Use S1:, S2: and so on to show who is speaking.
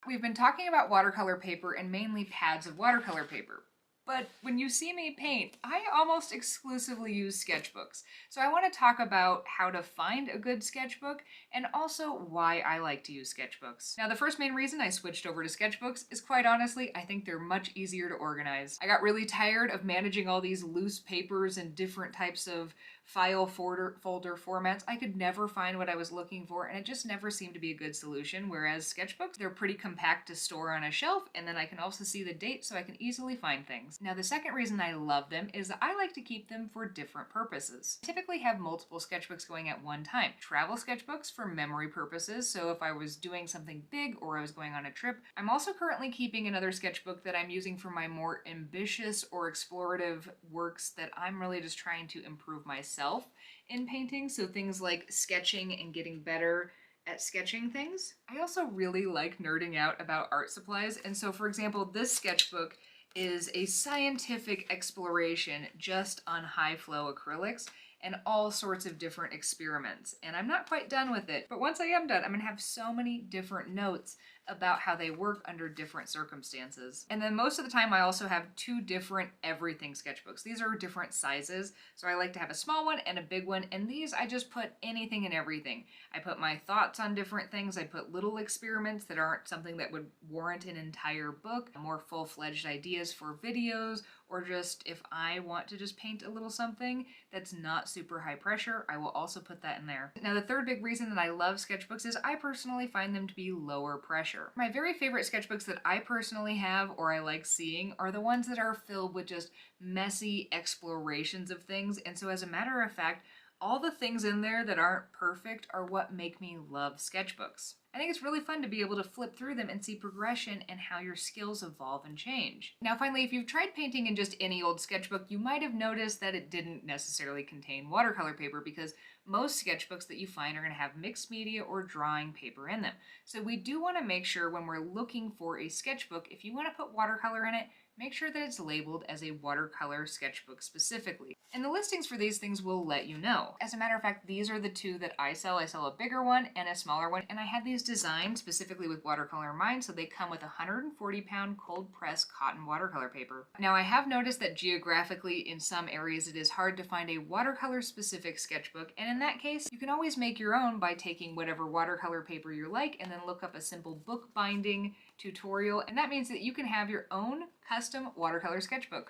S1: We've been talking about watercolor paper and mainly pads of watercolor paper. But when you see me paint, I almost exclusively use sketchbooks. So I want to talk about how to find a good sketchbook and also why I like to use sketchbooks. Now, the first main reason I switched over to sketchbooks is quite honestly, I think they're much easier to organize. I got really tired of managing all these loose papers and different types of file folder formats. I could never find what I was looking for, and it just never seemed to be a good solution. Whereas sketchbooks, they're pretty compact to store on a shelf, and then I can also see the date so I can easily find things. Now, the second reason I love them is that I like to keep them for different purposes. I typically have multiple sketchbooks going at one time. Travel sketchbooks for memory purposes, so if I was doing something big or I was going on a trip. I'm also currently keeping another sketchbook that I'm using for my more ambitious or explorative works that I'm really just trying to improve myself in painting, so things like sketching and getting better at sketching things. I also really like nerding out about art supplies, and so for example, this sketchbook is a scientific exploration just on high flow acrylics and all sorts of different experiments. And I'm not quite done with it, but once I am done, I'm gonna have so many different notes about how they work under different circumstances. And then most of the time I also have two different everything sketchbooks. These are different sizes, so I like to have a small one and a big one, and these I just put anything and everything. I put my thoughts on different things, I put little experiments that aren't something that would warrant an entire book, more full-fledged ideas for videos, or just if I want to just paint a little something that's not super high pressure, I will also put that in there. Now, the third big reason that I love sketchbooks is I personally find them to be lower pressure. My very favorite sketchbooks that I personally have or I like seeing are the ones that are filled with just messy explorations of things, and so as a matter of fact, all the things in there that aren't perfect are what make me love sketchbooks. I think it's really fun to be able to flip through them and see progression and how your skills evolve and change. Now finally, if you've tried painting in just any old sketchbook, you might have noticed that it didn't necessarily contain watercolor paper because most sketchbooks that you find are going to have mixed media or drawing paper in them. So we do want to make sure when we're looking for a sketchbook, if you want to put watercolor in it, make sure that it's labeled as a watercolor sketchbook specifically. And the listings for these things will let you know. As a matter of fact, these are the two that I sell. I sell a bigger one and a smaller one, and I had these designed specifically with watercolor in mind, so they come with 140-pound cold press cotton watercolor paper. Now, I have noticed that geographically in some areas it is hard to find a watercolor specific sketchbook, and in that case, you can always make your own by taking whatever watercolor paper you like and then look up a simple book binding tutorial, and that means that you can have your own custom watercolor sketchbook.